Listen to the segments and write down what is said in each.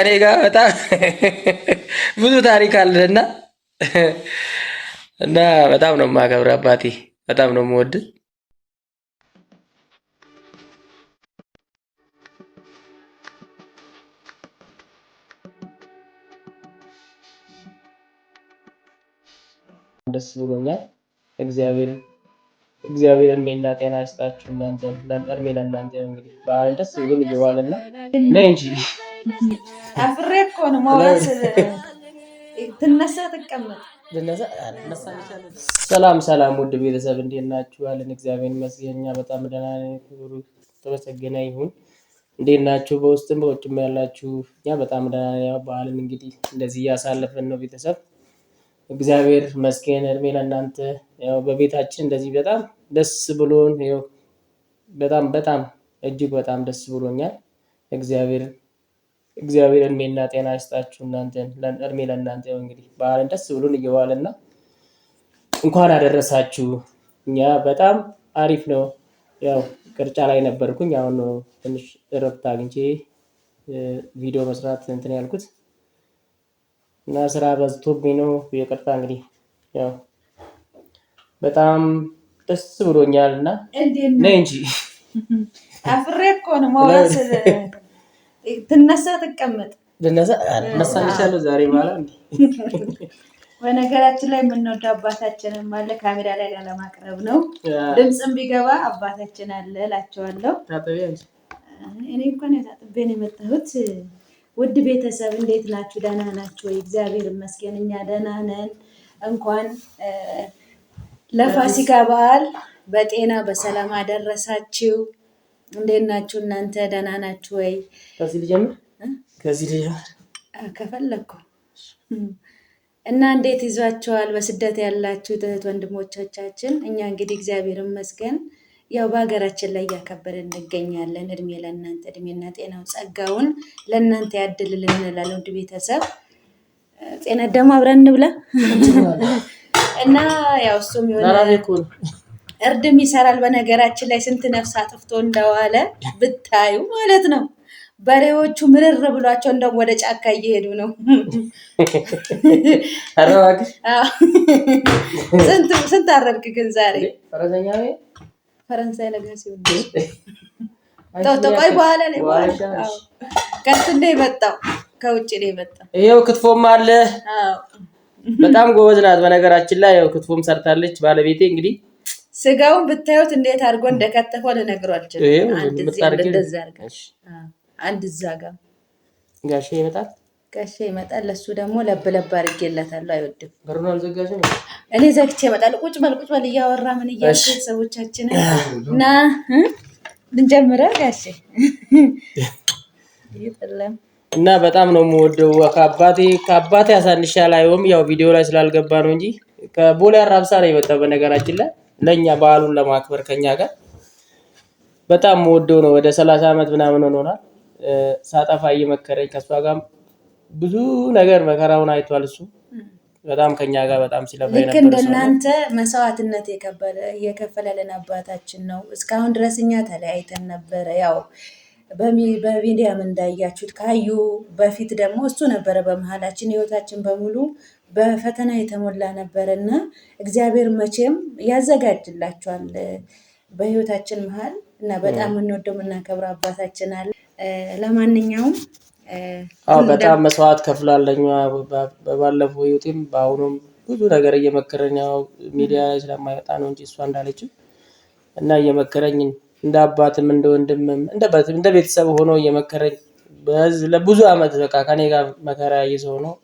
እኔ ጋር በጣም ብዙ ታሪክ አለና እና በጣም ነው የማከብር አባቴ፣ በጣም ነው የምወድ። ደስ ብሎኛል። እግዚአብሔር እድሜና ጤና ይስጣችሁ። እናንተ እድሜ ለእናንተ እንግዲህ በዓል ደስ ብሎ ይዋልና ነይ እንጂ አፍሬ እኮ ነው ማውራት ትነሳ ትቀመጥ ሰላም ሰላም፣ ውድ ቤተሰብ እንዴት ናችሁ? አለን እግዚአብሔር ይመስገን እኛ በጣም ደህና ነን። ክብሩ ተመሰገነ ይሁን። እንዴት ናችሁ? በውስጥም በውጭም ያላችሁ እኛ በጣም ደህና ነን። ያው በዓልን እንግዲህ እንደዚህ እያሳለፍን ነው ቤተሰብ እግዚአብሔር ይመስገን። እድሜ ለእናንተ። ያው በቤታችን እንደዚህ በጣም ደስ ብሎን ያው በጣም እጅግ በጣም ደስ ብሎኛል። እግዚአብሔር እድሜና ጤና ይስጣችሁ። እናንተን እድሜ ለእናንተ። ያው እንግዲህ በዓልን ደስ ብሎን እየዋልና እንኳን አደረሳችሁ። እኛ በጣም አሪፍ ነው። ያው ቅርጫ ላይ ነበርኩኝ። አሁን ነው ትንሽ እረፍት አግኝቼ ቪዲዮ መስራት እንትን ያልኩት እና ስራ በዝቶብኝ ነው። ይቅርታ እንግዲህ ያው በጣም ደስ ብሎኛል እና ነይ እንጂ አፍሬ እኮ ነው ማውራት ትነሳ ትቀመጥ ልነሳልሻለሁ ዛሬ ማለት እንዴ። በነገራችን ላይ የምንወደው አባታችንን አለ ካሜራ ላይ ለማቅረብ ነው። ድምፅም ቢገባ አባታችን አለ እላቸዋለሁ። እኔ እንኳን ታጥቤ ነው የመጣሁት። ውድ ቤተሰብ እንዴት ናችሁ? ደህና ናችሁ ወይ? እግዚአብሔር ይመስገን እኛ ደህና ነን። እንኳን ለፋሲካ በዓል በጤና በሰላም አደረሳችሁ። እንዴት ናችሁ እናንተ? ደህና ናችሁ ወይ? ከዚህ ልጀምር ከፈለኩ እና እንዴት ይዟቸዋል በስደት ያላችሁ እህት ወንድሞቻችን? እኛ እንግዲህ እግዚአብሔር ይመስገን ያው በሀገራችን ላይ እያከበርን እንገኛለን። እድሜ ለእናንተ፣ እድሜና ጤናው ጸጋውን ለእናንተ ያድልልን እንላለን። ውድ ቤተሰብ ጤና ደግሞ አብረን እንብላ እና ያው እሱም የሆነ እርድም ይሰራል። በነገራችን ላይ ስንት ነፍስ አጥፍቶ እንደዋለ ብታዩ ማለት ነው። በሬዎቹ ምርር ብሏቸው እንደውም ወደ ጫካ እየሄዱ ነው። ስንት አረድክ ግን ዛሬ? ፈረንሳይ ነገር ሲሆን ቆይ በኋላ ላይ ከእንትን ነው የመጣው፣ ከውጭ ነው የመጣው። ይኸው ክትፎም አለ። በጣም ጎበዝ ናት። በነገራችን ላይ ያው ክትፎም ሰርታለች ባለቤቴ። እንግዲህ ስጋውን ብታዩት እንዴት አድርጎ እንደከተፈው ልነግረው አልችልም። አንድ እዛ ጋር ጋሼ ይመጣል። ለሱ ደግሞ ለብ አድርጌለታለሁ። አይወድም። በሩን አልዘጋሽም? እኔ ዘግቼ እመጣለሁ። ቁጭ በል እያወራ ምን እያልኩ ቤተሰቦቻችንን እና ልንጀምረ ጋሼ እና በጣም ነው የምወደው። ከአባቴ አሳንሻ ላይሆን ያው ቪዲዮ ላይ ስላልገባ ነው እንጂ ከቦሌ አራብሳ ነው የመጣው። በነገራችን ላይ ለኛ በዓሉን ለማክበር ከኛ ጋር በጣም የምወደው ነው። ወደ 30 ዓመት ምናምን ሆኖናል። ሳጠፋ እየመከረኝ ከሷ ጋር ብዙ ነገር መከራውን አይቷል። እሱ በጣም ከኛ ጋር በጣም ሲለፋ ነበር። ልክ እንደናንተ መስዋዕትነት የከፈለልን አባታችን ነው። እስካሁን ድረስ እኛ ተለያይተን ነበረ። ያው በሚዲያም እንዳያችሁት ካዩ በፊት ደግሞ እሱ ነበረ በመሀላችን። ህይወታችን በሙሉ በፈተና የተሞላ ነበረና እግዚአብሔር መቼም ያዘጋጅላችኋል በህይወታችን መሀል እና በጣም የምንወደው የምናከብረው አባታችን አለ። ለማንኛውም በጣም መስዋዕት ከፍላለኝ። በባለፈው ህይወቴም በአሁኑም ብዙ ነገር እየመከረኝ ያው ሚዲያ ላይ ስለማይወጣ ነው እንጂ እሷ እንዳለችው እና እየመከረኝ እንደ አባትም እንደ ወንድምም እንደ ቤተሰብ ሆኖ እየመከረኝ ለብዙ አመት በቃ ከኔ ጋር መከራ ያየሰው ነው።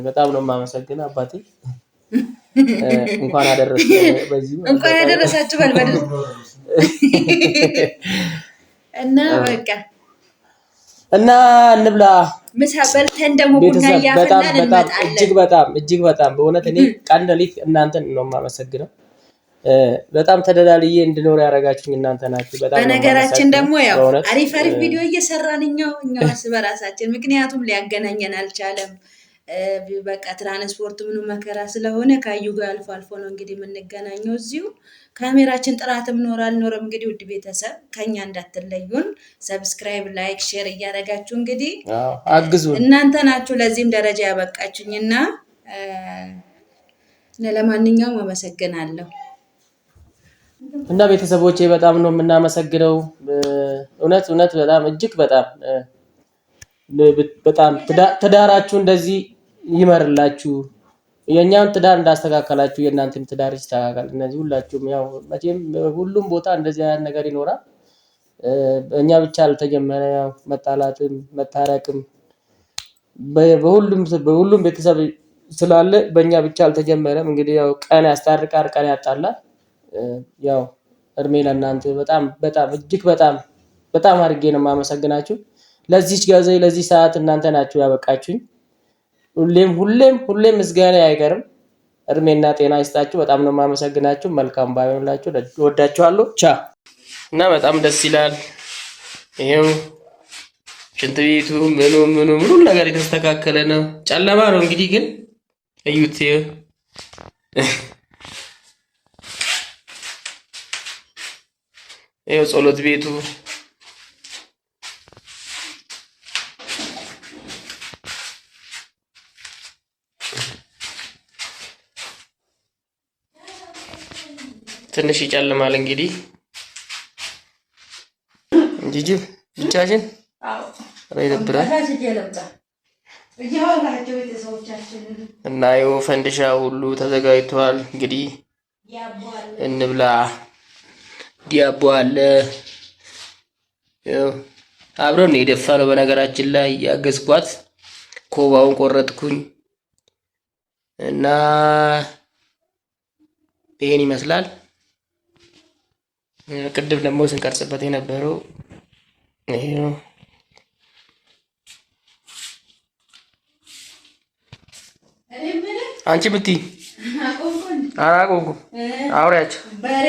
በጣም ነው የማመሰግነው አባቴ። እንኳን አደረሳችሁ በልበል እና በቃ እና እንብላ። ምሳ በልተን ደግሞ ቡና እያፈላን እንመጣለን። እጅግ በጣም በእውነት እኔ ቀን ሌሊት እናንተን ነው የማመሰግነው። በጣም ተደላልዬ እንድኖር ያደረጋችሁኝ እናንተ ናችሁ። በጣም በነገራችን ደግሞ ያው አሪፍ ቪዲዮ እየሰራን እኛው እርስ በራሳችን፣ ምክንያቱም ሊያገናኘን አልቻለም። በቃ ትራንስፖርት ምኑ መከራ ስለሆነ ካዩ ጋር አልፎ አልፎ ነው እንግዲህ የምንገናኘው እዚሁ። ካሜራችን ጥራትም ኖር አልኖረም እንግዲህ ውድ ቤተሰብ ከኛ እንዳትለዩን፣ ሰብስክራይብ፣ ላይክ፣ ሼር እያደረጋችሁ እንግዲህ አግዙን። እናንተ ናችሁ ለዚህም ደረጃ ያበቃችሁኝና ለማንኛውም አመሰግናለሁ። እና ቤተሰቦቼ በጣም ነው የምናመሰግነው። እውነት እውነት በጣም እጅግ በጣም ትዳራችሁ እንደዚህ ይመርላችሁ። የኛን ትዳር እንዳስተካከላችሁ የእናንተም ትዳር ይስተካከል። እነዚህ ሁላችሁም ያው መቼም ሁሉም ቦታ እንደዚህ አይነት ነገር ይኖራል። እኛ ብቻ አልተጀመረ ያው መጣላትም መታረቅም በሁሉም ቤተሰብ ስላለ በእኛ ብቻ አልተጀመረም። እንግዲህ ያው ቀን ያስታርቃል፣ ቀን ያጣላል። ያው እድሜ ለእናንተ በጣም እጅግ በጣም አድርጌ ነው የማመሰግናችሁ። ለዚህች ጊዜ ለዚህ ሰዓት እናንተ ናችሁ ያበቃችሁኝ። ሁሌም ምስጋና አይቀርም። እድሜና ጤና ይስጣችሁ። በጣም ነው የማመሰግናችሁ። መልካም ባይሆንላችሁ። ወዳችኋለሁ። ቻ እና በጣም ደስ ይላል። ይሄው ሽንት ቤቱ ምኑ ነገር የተስተካከለ ነው። ጨለማ ነው እንግዲህ ግን እዩት። ይሄው ጸሎት ቤቱ ትንሽ ይጨልማል እንግዲህ ጂጂ ብቻሽን ይደብራል። እና ይኸው ፈንድሻ ሁሉ ተዘጋጅቷል። እንግዲህ እንብላ። ዲያቦ አለ። አብረን ነው የደፋነው። በነገራችን ላይ ያገዝኳት ኮባውን ቆረጥኩኝ እና ይሄን ይመስላል። ቅድም ደግሞ ስንቀርጽበት የነበረው ይሄ ነው። አንቺ ብትይ አላቆምኩም። አውሪያቸው በሬ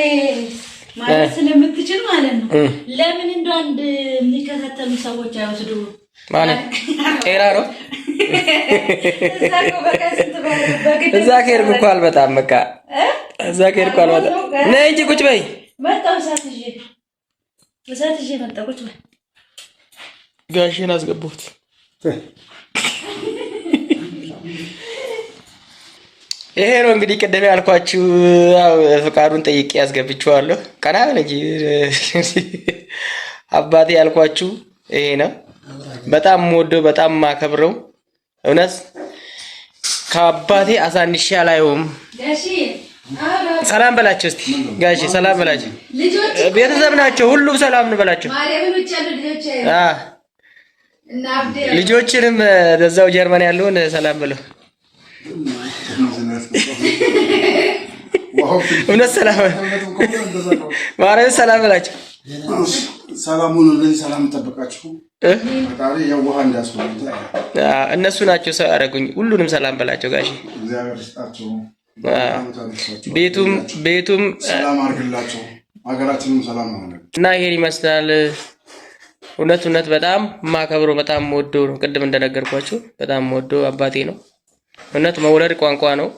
ማለት ስለምትችል ማለት ነው። ለምን እንደው አንድ የሚከታተሉ ሰዎች አይወስዱ ማለት ጤና ነው። እዛ ከሄድኩ እኮ አልመጣም። በቃ እዛ ከሄድኩ አልመጣም። ነይ እንጂ ቁጭ በይ። መጣሁ። እሳት ይዤ መጣሁ። ቁጭ በይ። ጋሼን አስገባሁት። ይሄ ነው እንግዲህ ቅድም ያልኳችሁ ፍቃዱን ጠይቄ ያስገብቼዋለሁ። ቀና እንጂ አባቴ ያልኳችሁ ይሄ ነው። በጣም የምወደው በጣም የማከብረው እውነት ከአባቴ አሳንሼ አላየውም። ሰላም በላቸው እስቲ ጋሼ፣ ሰላም በላቸው። ቤተሰብ ናቸው፣ ሁሉም ሰላም ነው በላቸው። ልጆችንም እዛው ጀርመን ያለውን ሰላም በለው። እውነት ሰላም ማርያም ሰላም በላቸው። ሰላሙን ለዚህ ሰላም ተጠብቃችሁ ፈጣሪ የዋህ እንዳስወጣ እነሱ ናቸው ሰው ያደረጉኝ። ሁሉንም ሰላም በላቸው ጋሼ። እግዚአብሔር ይስጣቸው። ቤቱም ሰላም አድርግላቸው። ሀገራችንም ሰላም ነው እና ይሄን ይመስላል። እውነት በጣም የማከብረው በጣም የምወደው ነው። ቅድም እንደነገርኳችሁ በጣም የምወደው አባቴ ነው። እውነት መውለድ ቋንቋ ነው።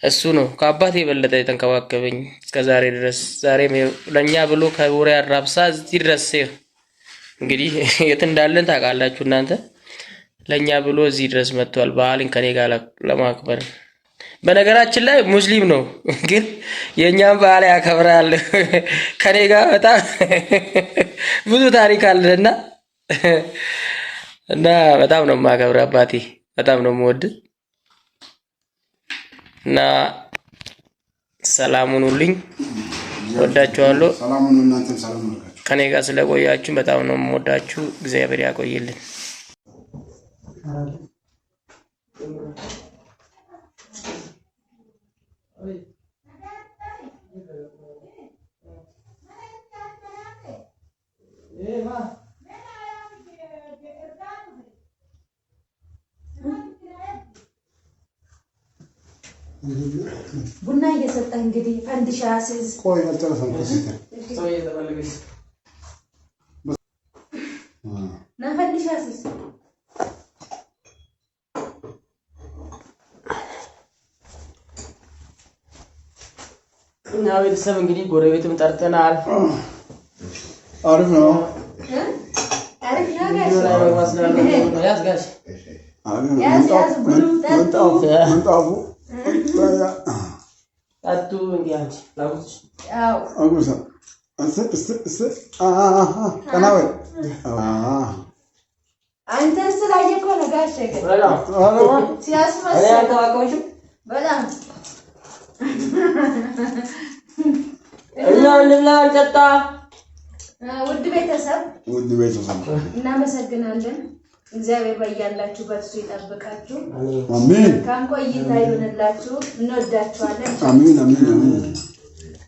እሱ ነው ከአባቴ የበለጠ የተንከባከበኝ እስከዛሬ ድረስ። ዛሬም ለኛ ብሎ ከቡሬ አራብሳ እዚህ ድረስ እንግዲህ የት እንዳለን ታውቃላችሁ እናንተ። ለኛ ብሎ እዚህ ድረስ መጥቷል በዓልን ከኔ ጋር ለማክበር። በነገራችን ላይ ሙስሊም ነው ግን የኛን በዓል ያከብራል ከኔ ጋር። በጣም ብዙ ታሪክ አለና እና በጣም ነው የማከብር አባቴ። በጣም ነው የምወድ እና ሰላሙን ሁሉኝ ወዳችኋለሁ። ሰላሙን እናንተም ሰላም ነው። ከኔ ጋር ስለቆያችሁ በጣም ነው የምወዳችሁ። እግዚአብሔር ያቆይልን። ቡና እየሰጠ እንግዲህ ፈንዲሻ አስይዝ። ቆይ አልጨረሰም። ፈንዲሻ አስይዝ እና ቤተሰብ እንግዲህ ጎረቤትም ጠርተናል። አሪፍ ነው። ያዝ ጋሽ ምንጣፉ ጠጡ እንግዲህ አንቺ ላጉስ አጉሳ ቀና በይ አንተን ስላየ እኮ ነው ጋሼ ግን ሲያስመስል በጣም እና እንብላ እንጠጣ። ውድ ቤተሰብ እናመሰግናለን። እግዚአብሔር በያላችሁበት እሱ ይጠብቃችሁ። አሜን። መልካም ቆይታ ይሁንላችሁ። እንወዳችኋለን። አሜን አሜን አሜን።